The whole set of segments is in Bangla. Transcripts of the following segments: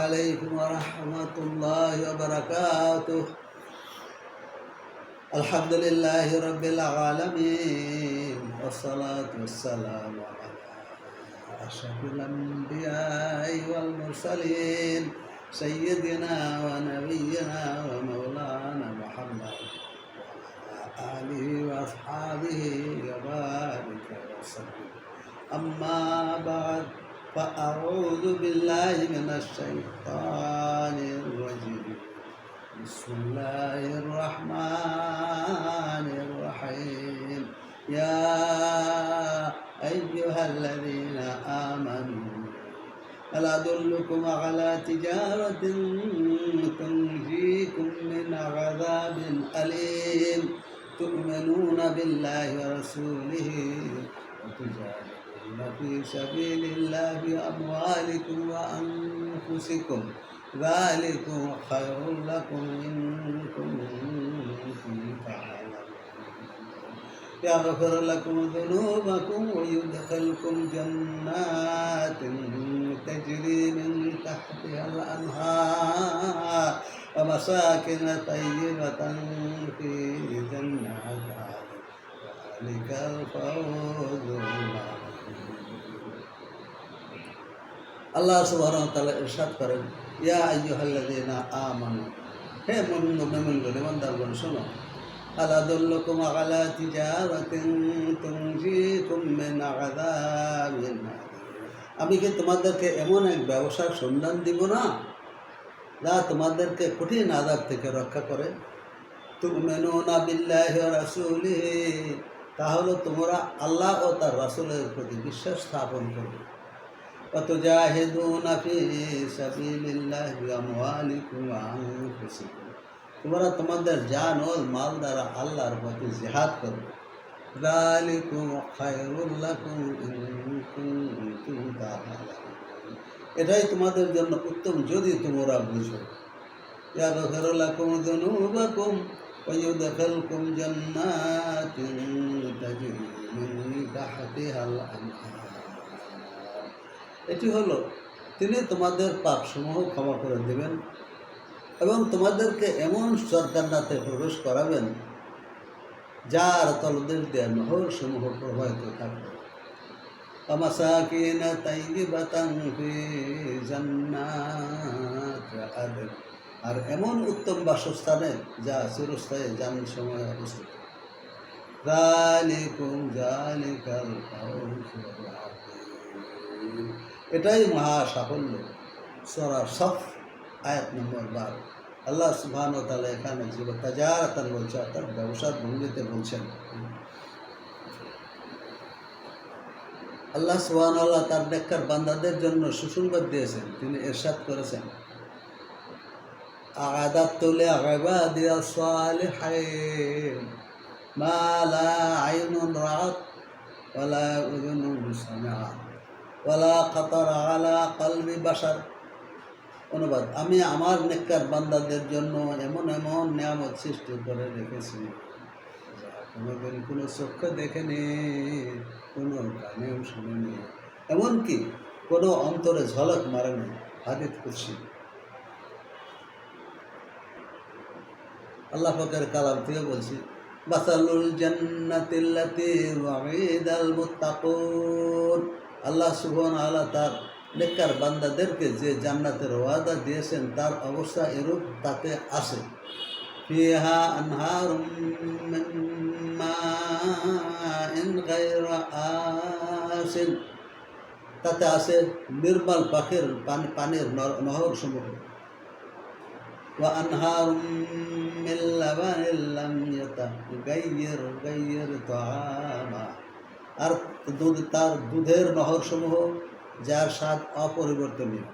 عليكم ورحمة الله وبركاته. الحمد لله رب العالمين، والصلاة والسلام على أشرف الأنبياء والمرسلين سيدنا ونبينا ومولانا محمد وعلى آله وأصحابه وبارك وسلم. أما بعد، فأعوذ بالله من الشيطان الرجيم. بسم الله الرحمن الرحيم. يا أيها الذين آمنوا هل أدلكم على تجارة تنجيكم من عذاب أليم تؤمنون بالله ورسوله وتجاهدون في سبيل الله بأموالكم وأنفسكم ذلكم خير لكم إن كنتم تعلمون. يغفر لكم ذنوبكم ويدخلكم جنات تجري من تحتها الأنهار ومساكن طيبة في جنات ذلك الفوز العظيم. আল্লাহ সুবহানাহু ওয়া তাআলা ইরশাদ করেন, ইয়া আইয়ুহাল্লাযীনা আমানু, হে মুমিনগণ, ইমানদারগণ, শোনো, হাল আদুল্লুকুম আলা তিজারাতিন তুনজিকুম মিন আযাবিন আলীম। আমি কি তোমাদেরকে এমন এক ব্যবসার সন্ধান দিব না যা তোমাদেরকে কঠিন আযাব থেকে রক্ষা করে? তু'মিনুনা বিল্লাহি ওয়া রাসূলিহি, তাহলে তোমরা আল্লাহ ও তার রাসূলের প্রতি বিশ্বাস স্থাপন করবে। وتجاهدون في سبيل الله بأموالكم وأنفسكم, তোমরা তোমাদের জান ও মাল দ্বারা আল্লাহর পথে জিহাদ করবে। যালিকুম খায়রুল লাকুম ইন কুনতুম তা'লামুন, এটাই তোমাদের জন্য উত্তম যদি তোমরা বুঝো। ইয়াগফির লাকুম যুনুবাকুম ওয়া ইউদখিলকুম জান্নাতিন তাজরি মিন তাহতিহাল আনহার, এটি হলো তিনি তোমাদের পাপসমূহ ক্ষমা করে দেবেন এবং তোমাদেরকে এমন জান্নাতে প্রবেশ করাবেন যার তলদেশ দিয়ে নহরসমূহ প্রবাহিত থাকবে। ওয়ামাসাকিন তাইয়িবাতান ফি জান্নাতি আদন, আর এমন উত্তম বাসস্থানে যা চিরস্থায়ী জান্নাতসমূহে অবস্থিত। যালিকাল ফাওজুল আযীম, এটাই মহা সাফল্য। সূরা সফ আয়াত নম্বর 12। আল্লাহ সুবহানাহু ওয়া তাআলা এখানে যে তাজারাতান বলছে, অর্থাৎ ব্যবসার ভঙ্গিতে বলছেন। আল্লাহ সুবহানাহু ওয়া তাআলা তার নেককার বান্দাদের জন্য সুসংবাদ দিয়েছেন। তিনি ইরশাদ করেছেন, আ'আদাতু লি'ইবাদিয়াস সালিহিন মা লা আইনুন রাআত ওয়া লা উযুনুন সামিআত ওয়ালা খাতার আলা কলবি বাশার। অনুবাদ, আমি আমার নেককার বান্দাদের জন্য এমন এমন নিয়ামত সৃষ্টি করে রেখেছি যা কোনোদিন কোনো চক্ষে দেখেনি, কোনো কানেও শুনেনি, এমনকি কোনো অন্তরে ঝলক মারেনি। হাদিস কুদসি। আল্লাহ পাকের কালাম থেকে বলছি, মাসালুল জান্নাতিল্লাতী ওয়াইদাল মুত্তাকুন, আল্লাহ সুবহানাহু ওয়া তাআলা তার নেককার বান্দাদেরকে যে জান্নাতের ওয়াদা দিয়েছেন তার অবস্থা এরূপ তাতে আছে। ফিহা আনহারুম মিন মাইন গায়রা আসিন, তাতে আছে নির্মল পানির নহরসমূহ। ওয়া আনহারুম মিন লাবানিন লাম ইয়াতাগায়্যার তাআমা, আর তার দুধের নহরসমূহ যার স্বাদ অপরিবর্তনীয়।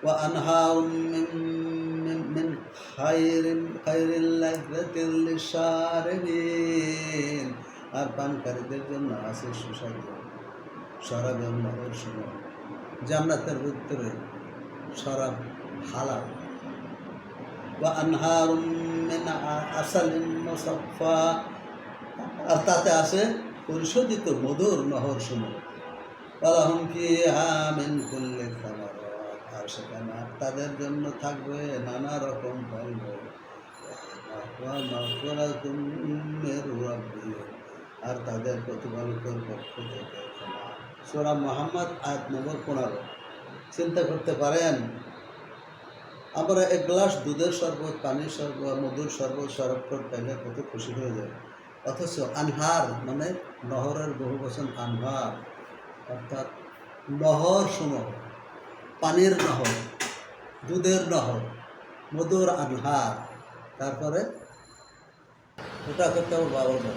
ওয়া আনহারুম মিন খায়রিল লাযযাতিল লিশারিবিন, আর পানকারীদের জন্য আছে সুস্বাদু শরাবের নহরসমূহ। জান্নাতের ভিতরে শরাব হালাল। ওয়া আনহারুম মিন আসালিন মুসাফফা, আর তাতে আছে পরিশোধিত মধুর নহরসমূহ। ওয়ালাহুম ফিহা মিন কুল্লি সামারাত, আর সেখানে আর তাদের জন্য থাকবে নানা রকম ফল, আর তাদের প্রতিপালকের পক্ষ থেকে ক্ষমা। সূরা মুহাম্মদ আয়াত নম্বর 15। চিন্তা করতে পারেন, আমরা এক গ্লাস দুধের শরবত, পানির শরবত, মধুর শরবত, শরবত পাইলে কত খুশি হয়ে যায়, অথচ আনহার মানে নহরের বহু বচন আনহার, অর্থাৎ নহর সমূহ, পানির নহর, দুধের নহর, মধুর আনহার, তারপরে ওটা করতে আমার বাবা বলে।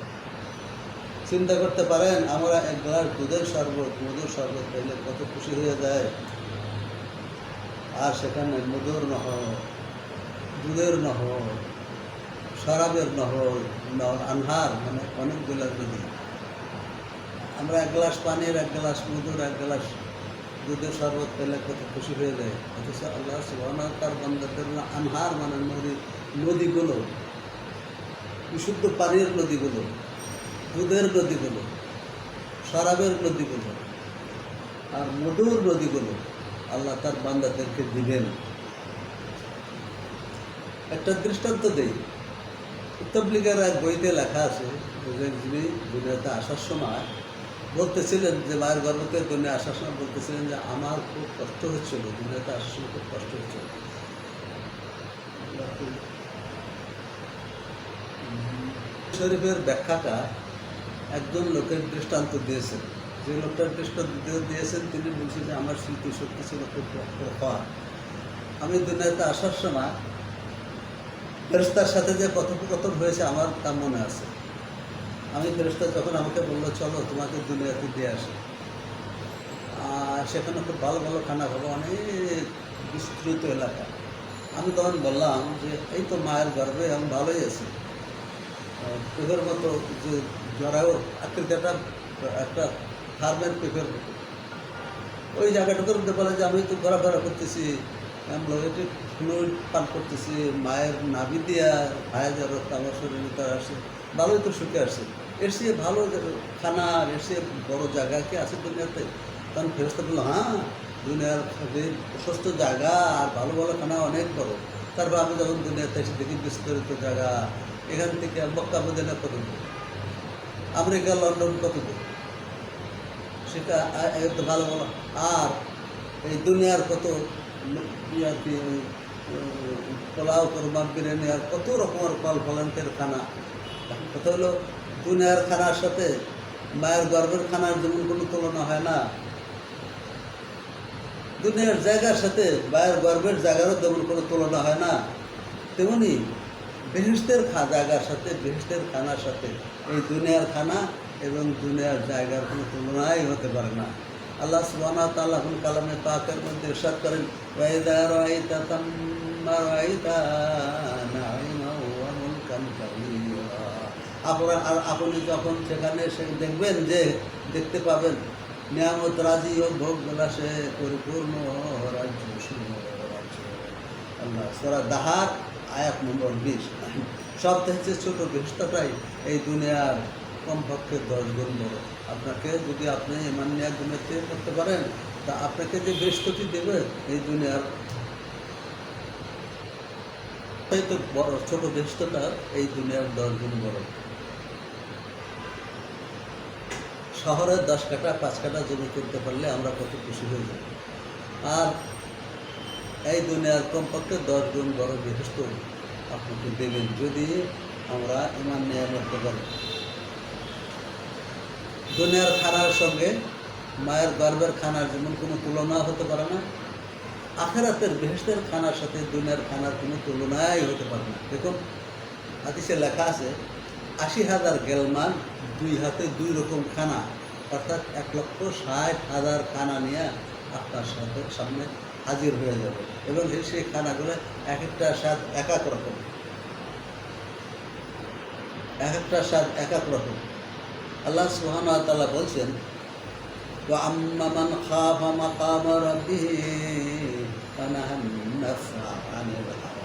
চিন্তা করতে পারেন, আমরা এক গ্লাস দুধের শরবত, মধুর শরবত পেলে কত খুশি হয়ে যায়, আর সেখানে মধুর নহর, দুধের নহর, শরাবের নহর, আনহার মানে অনেকগুলো নদী। আমরা এক গ্লাস পানির, এক গ্লাস মধুর, এক গ্লাস দুধের শরবত পেলে কত খুশি হয়ে যায়, অথচ আল্লাহ সুবহানাহু ওয়া তাআলা বান্দাদের আনহার মানে নদীগুলো, বিশুদ্ধ পানির নদীগুলো, দুধের নদীগুলো, শরাবের নদীগুলো আর মধুর নদীগুলো আল্লাহ তার বান্দাদেরকে দিবেন। একটা দৃষ্টান্ত দেই, তাবলীগের এক বইতে লেখা আছে যে যিনি দুনিয়াতে আসার সময় বলতেছিলেন, যে মায়ের গর্ভতে দুনিয়া আসার সময় বলতেছিলেন যে আমার খুব কষ্ট হচ্ছিল, দুনিয়াতে আসার সময় খুব কষ্ট হচ্ছিল। শরীফের ব্যাখ্যাটা একজন লোকের দৃষ্টান্ত দিয়েছেন, যে লোকটার দৃষ্টান্ত দিয়েছেন তিনি বলছেন যে আমার স্মৃতি শক্তি ছিল খুব কম। আমি দুনিয়াতে আসার সময় ফেরেশতার সাথে যে কথোপকথন হয়েছে আমার তা মনে আছে। আমি ফেরেশতা যখন আমাকে বললো চলো তোমাকে দুনিয়াতে দিয়ে আসে, আর সেখানে খুব ভালো ভালো খানা খাবো, অনেক বিস্তৃত এলাকা। আমি তখন বললাম যে এই তো মায়ের গর্ভে আমি ভালোই আছি, পেঁপের মতো যে জরায়ুর আকৃতিটা একটা ফার্মের পেঁপের মতো, ওই জায়গাটুকুর মধ্যে বলে যে আমি তো ঘোরাফেরা করতেছি, অ্যামলোয়েটিক ফ্লুইড পান করতেছি, মায়ের নাভি দিয়া ভাইয়াদের রক্ত আমার শরীরে তার আসে, ভালোই তো সুখে আসছে। এর চেয়ে ভালো খানা, এর চেয়ে বড়ো জায়গা কি আছে দুনিয়াতে? তখন ফেরেশতা বললো হ্যাঁ, দুনিয়ার প্রশস্ত জায়গা আর ভালো ভালো খানা অনেক বড়। তারপর আমি যখন দুনিয়াতে এসে দেখি বিস্তরিত জায়গা, এখান থেকে মক্কা মদিনা কত দূর, আমেরিকা লন্ডন কত দূর, সেটা তো ভালো ভালো। আর এই দুনিয়ার কত আর কি পোলাও, কোরমা, বিরিয়ানি আর কত রকমের ফল ফলান্তের খানা। কথা হলো দুনিয়ার খানার সাথে মায়ের গর্ভের খানার যেমন কোনো তুলনা হয় না, দুনিয়ার জায়গার সাথে মায়ের গর্ভের জায়গারও যেমন কোনো তুলনা হয় না, তেমনি বেহেশতের জায়গার সাথে, বেহেশতের খানার সাথে এই দুনিয়ার খানা এবং দুনিয়ার জায়গার কোনো তুলনাই হতে পারে না। আল্লাহ সুবহানাহু ওয়া তাআলা কালামে পাকের মধ্যে ইরশাদ করেন, ওয়া ইযা রাআইতা তাম্মা রাআইতা নাঈমা ওয়া মুলকান কাবীরা। আপনি যখন সেখানে দেখবেন, যে দেখতে পাবেন নিয়ামত রাজি ও ভোগ বিলাসে পরিপূর্ণ রাজ্য, রাজ্য। আল্লাহ সূরা দাহার আয়াত নম্বর 20। সব থেকে ছোট বেহেশতটাই এই দুনিয়ার কমপক্ষে 10 গুণ বড়। আপনাকে যদি আপনি ইমান নিয়ে দুনিয়াতে করতে পারেন, তা আপনাকে যে বেহেশতটি দেবে এই দুনিয়ার তো বড়, ছোট বেহেশতটা এই দুনিয়ার 10 গুণ বড়। শহরে 10 কাঠা 5 কাঠা জমি করতে পারলে আমরা কত খুশি হয়ে যাই, আর এই দুনিয়ার কমপক্ষে 10 গুণ বড় বেহেশত আপনাকে দেবেন যদি আমরা ইমান নিয়ে করতে পারি। দুনিয়ার খানার সঙ্গে মায়ের গর্ভের খানার যেমন কোনো তুলনা হতে পারে না, আখিরাতের বেহেশতের খানার সাথে দুনিয়ার খানার কোনো তুলনাই হতে পারে না। দেখুন হাদিসে লেখা আছে 80,000 গেলমান 2 হাতে 2 রকম খানা, অর্থাৎ 1,60,000 খানা নিয়ে আপনার সামনে হাজির হয়ে যাবে, এবং সেই খানাগুলো এক একটা স্বাদ এক এক রকম, এক একটা স্বাদ এক এক রকম। আল্লাহ সুবহানাহু ওয়া তাআলা বলছেন, ওয়া আম্মা মান খাফা মাকামা রাব্বিহি ফানাহান নাফসা আনিল হাওয়া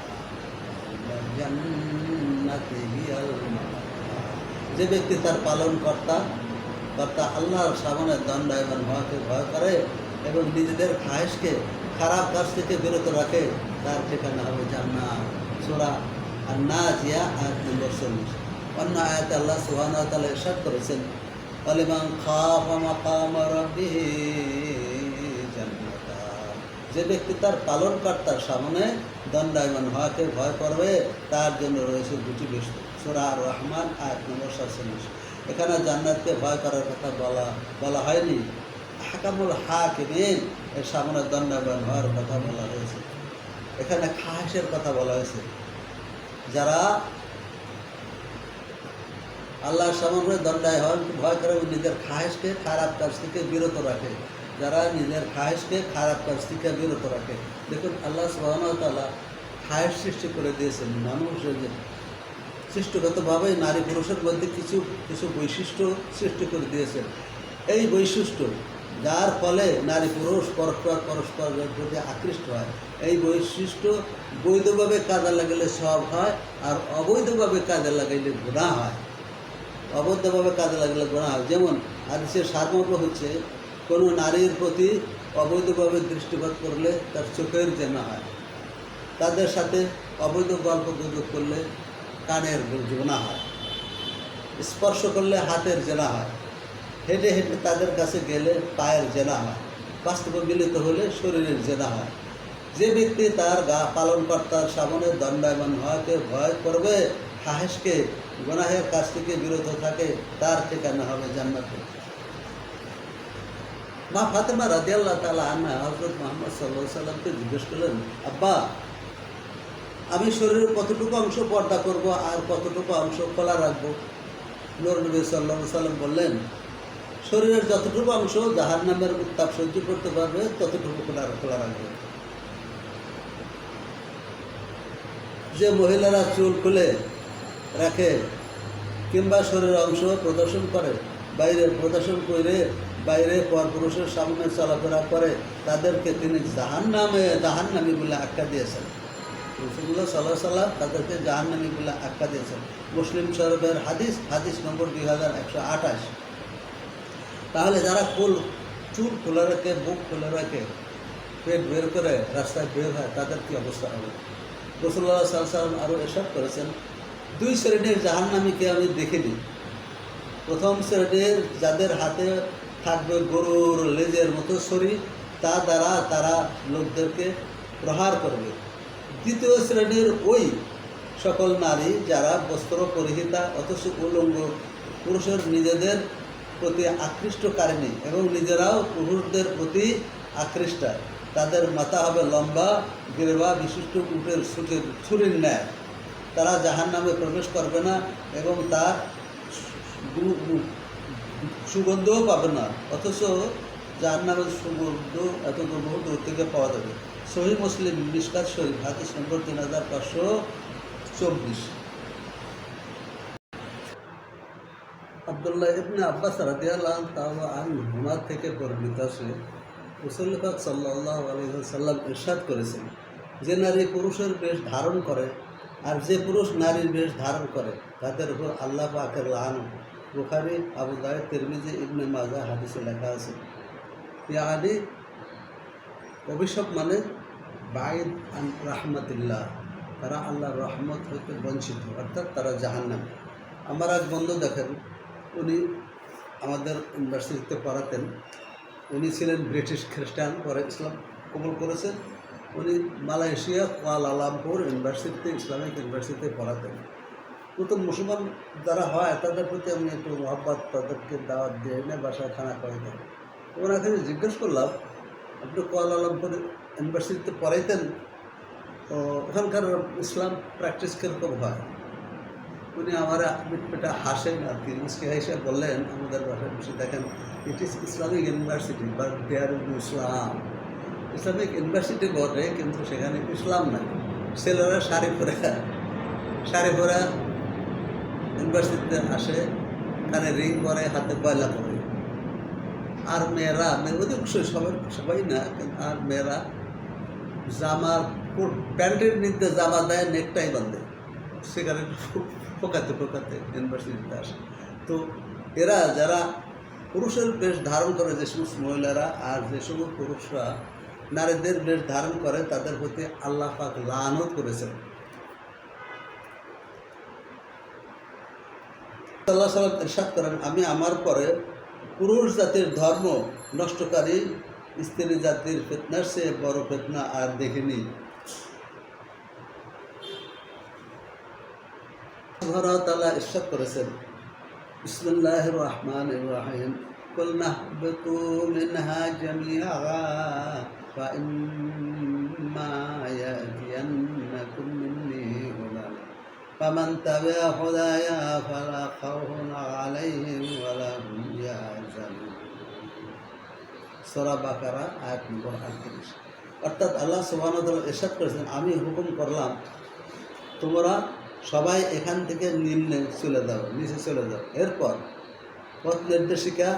ওয়াল জান্নাতু হিয়াল মাওয়া। যে ব্যক্তি তার কর্তা আল্লাহর সামনে দণ্ডায়মান হওয়াকে ভয় করে এবং নিজেদের খায়েশকে খারাপ কাজ থেকে বিরত রাখে তার ঠিকানা হবে জান্নাত। সূরা আন-নাজিয়া আয়াত নম্বর 40। অন্য আয়াতে আল্লাহ সুবহানাহু ওয়া তাআলা ইরশাদ করেছেন, ওয়ালিমান খাফা মাকামা রাব্বিহি জান্নাতান, যে ব্যক্তি তার পালনকর্তার সামনে দণ্ডায়মান হওয়াকে ভয় করবে তার জন্য রয়েছে দুটি বস্তু। সূরা আর-রহমান আয়াত নম্বর 47। এখানে জান্নাতকে ভয় করার কথা বলা হয়নি, হাকামুল হাকিমিন এর সামনে দণ্ডায়মান হওয়ার কথা বলা হয়েছে। এখানে খাহেসের কথা বলা হয়েছে, যারা আল্লাহর সামনে দণ্ডায় হন ভয় করে নিজের খাহেসকে খারাপ কাজ থেকে বিরত রাখে, যারা নিজের খাহেসকে খারাপ কাজ থেকে বিরত রাখে। দেখুন আল্লাহ সুবহানাহু ওয়া তাআলা খাহেস সৃষ্টি করে দিয়েছেন। মানুষের যে সৃষ্টিগতভাবে নারী পুরুষের মধ্যে কিছু কিছু বৈশিষ্ট্য সৃষ্টি করে দিয়েছেন। এই বৈশিষ্ট্য যার ফলে নারী পুরুষ পরস্পরের প্রতি আকৃষ্ট হয়। এই বৈশিষ্ট্য বৈধভাবে কাজে লাগালে সব হয়, আর অবৈধভাবে কাজে লাগাইলে গুনাহ হয়। অবৈধভাবে কাজে লাগলে গুনাহ হয়। যেমন হাদিসের সারমর্ম হচ্ছে, কোনো নারীর প্রতি অবৈধভাবে দৃষ্টিপাত করলে তার চোখের জেনা হয়, তাদের সাথে অবৈধ গল্প গুজব করলে কানের জেনা হয়, স্পর্শ করলে হাতের জেনা হয়, হেঁটে হেঁটে তাদের কাছে গেলে পায়ের জেনা হয়, বাস্তবে মিলিত হলে শরীরের জেনা হয়। যে ব্যক্তি তার পালনকর্তার সামনে দণ্ডায়মান হওয়াকে ভয় করবে, খাহেসকে গুনাহের কাছ থেকে বিরত থাকে, তার ঠিকানা হবে জান্নাতে। মা ফাতেমা রাদিয়াল্লাহু তাআলা আনহা হযরত মুহাম্মদ সাল্লাল্লাহু আলাইহি সাল্লামকে জিজ্ঞেস করলেন, আব্বা, আমি শরীরের কতটুকু অংশ পর্দা করব আর কতটুকু অংশ খোলা রাখবো? নূর নবী সাল্লাল্লাহু আলাইহি সাল্লাম বললেন, শরীরের যতটুকু অংশ জাহান্নামের উত্তাপ সহ্য করতে পারবে ততটুকু খোলা রাখবে। যে মহিলারা চুল খুলে রাখে কিংবা শরীরের অংশ প্রদর্শন করে, বাইরে পরপুরুষের সামনে চলাফেরা করে, তাদেরকে তিনি জাহান্নামী বলে আখ্যা দিয়েছেন। রাসূলুল্লাহ সাল্লাল্লাহু আলাইহি ওয়াসাল্লাম তাদেরকে জাহান্নামী বলে আখ্যা দিয়েছেন। মুসলিম শরীফের হাদিস নম্বর 2128। তাহলে যারা চুল খুলে রাখে, বুক খুলে রাখে, পেট বের করে রাস্তায় বের হয়, তাদের কী অবস্থা হবে? রাসূলুল্লাহ সাল্লাল্লাহু আলাইহি ওয়াসাল্লাম আরও ইরশাদ করেছেন, দুই শ্রেণীর জাহান্নামীকে আমি দেখিনি। প্রথম শ্রেণীর যাদের হাতে থাকবে গরুর লেজের মতো ছুরি, তা দ্বারা তারা লোকদেরকে প্রহার করবে। দ্বিতীয় শ্রেণীর ওই সকল নারী যারা বস্ত্র পরিহিতা অথচ উলঙ্গ, পুরুষের নিজেদের প্রতি আকৃষ্টকারিণী এবং নিজেরাও পুরুষদের প্রতি আকৃষ্ট। তাদের মাথা হবে লম্বা, গেরবা বিশিষ্ট উটের ছুরির ন্যায়। তারা জাহান্নামে প্রবেশ করবে না এবং তার সুগন্ধও পাবে না, অথচ জাহান্নামের সুগন্ধ এত বহু দূর থেকে পাওয়া যাবে। সহিহ মুসলিম মিশকাত শরীফ হাদিস নম্বর 3524। আব্দুল্লাহ ইবনে আব্বাস রাদিয়াল্লাহু তাআলা আনহুমা থেকে বর্ণিত আছে, রাসূল পাক সাল্লাল্লাহু আলাইহি ওয়াসাল্লাম ইরশাদ করেছেন, যে নারী পুরুষের বেশ ধারণ করে আর যে পুরুষ নারীর বেশ ধারণ করে তাদের উপর আল্লাহ পাকের লানত। বুখারী, আবু দাউদ, তিরমিজি, ইবনে মাজাহ হাদিসে লেখা আছে। ইয়ানি অভিশাপ মানে বাইদ আন রাহমাতিল্লাহ, তারা আল্লাহর রহমত হইতে বঞ্চিত, অর্থাৎ তারা জাহান্নামী। আমার এক বন্ধু দেখেন, উনি আমাদের ইউনিভার্সিটিতে পড়াতেন। উনি ছিলেন ব্রিটিশ খ্রিস্টান, পরে ইসলাম কবুল করেছেন। উনি মালয়েশিয়া কুয়ালালামপুর ইউনিভার্সিটিতে, ইসলামিক ইউনিভার্সিটিতে পড়াতেন। নতুন মুসলমান যারা হয় তাদের প্রতি আমি একটু মহব্বত, তাদেরকে দাওয়াত দিয়ে এনে বাসায় খানা করে দেন। ওনাকে জিজ্ঞেস করলাম, আপনি কুয়ালালামপুর ইউনিভার্সিটিতে পড়াইতেন, তো ওখানকার ইসলাম প্র্যাকটিস কীরকম হয়? উনি আমার পেটা হাসেন আর কি, মুসকি হাসে বললেন, আমাদের বাসায় বসে দেখেন, it is Islamic university but there is Islam. Islamic university বটে, কিন্তু সেখানে ইসলাম নাই। ছেলেরা শাড়ি পরে ইউনিভার্সিটিতে আসে, কানে রিং পরে, হাতে পয়লা করে। আর মেয়েরা অধিকাংশই সবাই না, কিন্তু আর মেয়েরা জামার প্যান্টের নিতে জামা দেয়, নেকটাই বাঁধে, সেখানে ফোকাতে ইউনিভার্সিটিতে আসে। তো এরা যারা পুরুষের বেশ ধারণ করে, যে সমস্ত মহিলারা আর যে সমস্ত পুরুষরা নারীদের বেশ ধারণ করে তাদের প্রতি আল্লাহ পাক লানত করেছেন। আল্লাহ সাল্লাম ইরশাদ করেন, আমি আমার পরে পুরুষ জাতির ধর্ম নষ্টকারী স্ত্রী জাতির ফিতনার চেয়ে বড় ফিতনা আর দেখিনি। আল্লাহ তাআলা ইরশাদ করেছেন, বিসমিল্লাহির রহমানির রহিম, কুল নাহবিতু মিনহা জামিআ ফা ইম্মা ইয়াতিয়ান্নাকুম মিন্নী হুদা ফামান তাবিআ হুদায়া ফালা খাউফুন আলাইহিম ওয়ালা হুম ইয়াহজানুন। সূরা বাকারা আয়াত নম্বর 38। অর্থাৎ আল্লাহ সুবহানাহু ওয়া তাআলা ইরশাদ করেছেন, আমি হুকুম করলাম তোমরা সবাই এখান থেকে নিচে চলে যাও। এরপর পথ নির্দেশিকা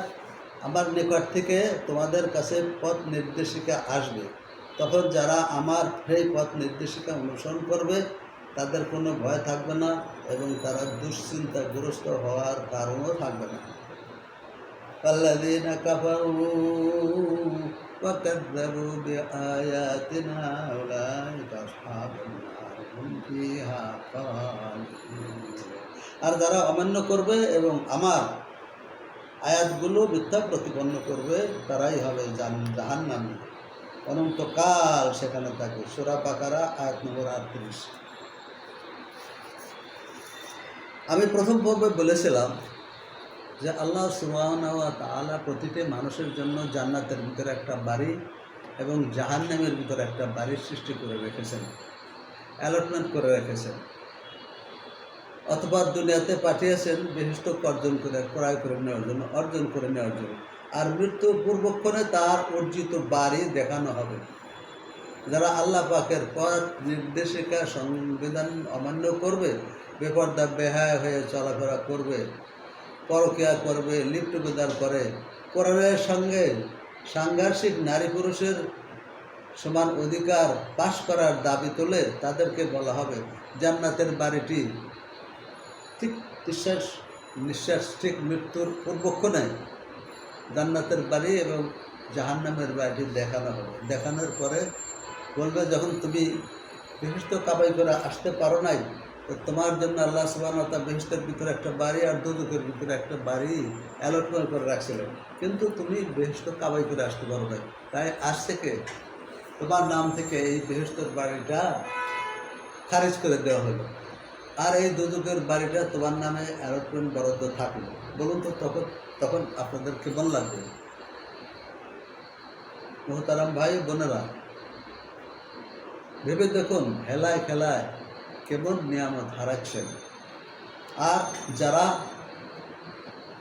আমার নিকট থেকে তোমাদের কাছে পথ নির্দেশিকা আসবে। তখন যারা আমার সেই পথ নির্দেশিকা অনুসরণ করবে তাদের কোনো ভয় থাকবে না এবং তারা দুশ্চিন্তাগ্রস্ত হওয়ার কারণও থাকবে না। আল্লাযীনা কাফারু ওয়া কাযযাবু বিআয়াতিনা উলাইকা আসহাবুন নার হুম ফিহা খালিদুন। আর যারা অমান্য করবে এবং আমার আয়াতগুলো মিথ্যা প্রতিপন্ন করবে তারাই হবে জাহান্নামী, অনন্তকাল সেখানে থাকে। সূরা বাকারা আয়াত নম্বর 38। আমি প্রথম পর্বে বলেছিলাম যে আল্লাহ সুবহানাহু ওয়া তাআলা প্রতিটি মানুষের জন্য জান্নাতের ভিতরে একটা বাড়ি এবং জাহান্নামের ভিতরে একটা বাড়ির সৃষ্টি করে রেখেছেন, অ্যালটমেন্ট করে রেখেছেন, অথবা দুনিয়াতে পাঠিয়েছেন বেহেশত অর্জন করে নেওয়ার জন্য। আর মৃত্যুর পূর্বক্ষণে তার অর্জিত বাড়ি দেখানো হবে। যারা আল্লাহ পাকের পথ নির্দেশিকা সংবিধান অমান্য করবে, বেপরদা বেহায়া হয়ে চলাফেরা করবে, পরকিয়া করবে, লিপ্ট টুগেদার করে, কোরআনের সঙ্গে সাংঘর্ষিক নারী পুরুষের সমান অধিকার পাশ করার দাবি তোলে, তাদেরকে বলা হবে জান্নাতের বাড়িটি ঠিক নিঃশ্বাস ঠিক মৃত্যুর পূর্বক্ষণে জান্নাতের বাড়ি এবং জাহান্নামের বাড়িটি দেখানো হবে। দেখানোর পরে বলবে, যখন তুমি বেহেশত কামাই করে আসতে পারো নাই, তো তোমার জন্য আল্লাহ সুবহানাহু ওয়া তাআলা বেহেশতের ভিতরে একটা বাড়ি আর দোজখের ভিতরে একটা বাড়ি অ্যালটমেন্ট করে রাখছিলেন, কিন্তু তুমি বেহেশত কামাই করে আসতে পারো নাই, তাই আজ থেকে তোমার নাম থেকে এই বেহেশতের বাড়িটা খারিজ করে দেওয়া হলো, আর এই দোজখের বাড়িটা তোমার নামে অ্যালটমেন্ট বরাদ্দ থাকলো। বলুন তো তখন আপনাদের কেমন লাগবে? মোহতারাম ভাই বোনেরা, ভেবে দেখুন হেলায় খেলায় কেমন নিয়ামত হারাচ্ছেন। আর যারা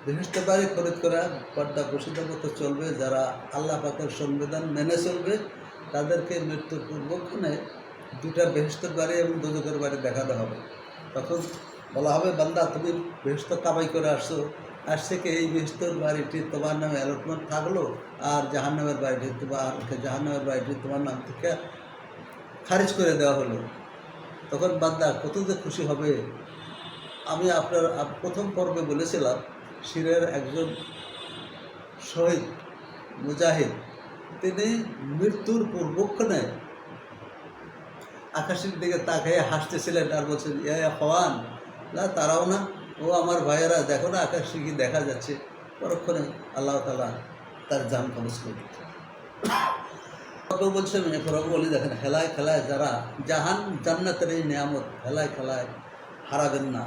বেহেশত বাড়ি খরিদ করে পর্দা প্রসিদ্ধ মতো চলবে, যারা আল্লাহ পাকের সংবিধান মেনে চলবে, তাদেরকে মৃত্যুর পূর্বক্ষণে দুটা বেহেশতের বাড়ি এবং দোজখের বাড়ি দেখাতে হবে। তখন বলা হবে, বান্দা তুমি বেহেশত কামাই করে আসছো, আজ থেকে এই বেহেশতের বাড়িটি তোমার নামে অ্যালটমেন্ট থাকলো, আর জাহান্নামের বাড়িটি তোমার নাম থেকে খারিজ করে দেওয়া হলো। তখন বান্দা কত যে খুশি হবে। আমি আপনার প্রথম পর্বে বলেছিলাম, সিরের একজন শহীদ মুজাহিদ, তিনি মৃত্যুর পূর্বক্ষণে আকাশের দিকে তাকিয়ে হাসতেছিলেন আর বলছেন, ইয়া খওয়ান, না তারাও না, ও আমার ভাইয়েরা, দেখো না আকাশে কি দেখা যাচ্ছে। পরক্ষণে আল্লাহ তাআলা তার জান কবজ করে দিচ্ছেন। বলছেন বলি, দেখেন হেলায় খেলায় যারা জান্নাতের এই নিয়ামত হেলায় খেলায় হারাবেন না।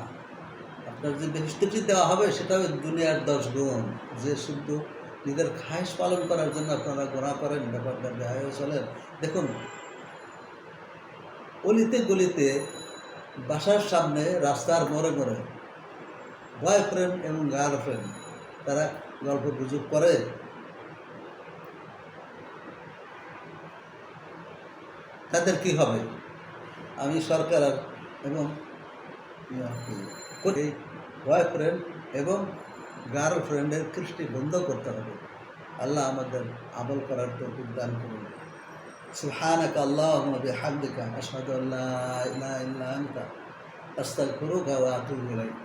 আপনার যে বেহেশতটি দেওয়া হবে সেটা হবে দুনিয়ার 10 গুণ। যে শুধু নিজের খায়েশ পালন করার জন্য আপনারা গোনা করেন, ব্যাপারটা বেহায় চলেন। দেখুন, অলিতে গলিতে, বাসার সামনে, রাস্তার মোড়ে মোড়ে বয়ফ্রেন্ড এবং গার্লফ্রেন্ড তারা গল্প গুজব করে। তাদের কি হবে? আমি সরকার এবং বয়ফ্রেন্ড এবং গার্লফ্রেন্ডের কৃষ্টি বন্ধ করতে হবে। আল্লাহ আমাদের আমল করার তৌফিক দান করুন। সুবহানাকা আল্লাহুম্মা বিহামদিকা আশহাদু আল্লা ইলাহা ইল্লা আনতা আস্তাগফিরুকা ওয়া আতুবু ইলাইক।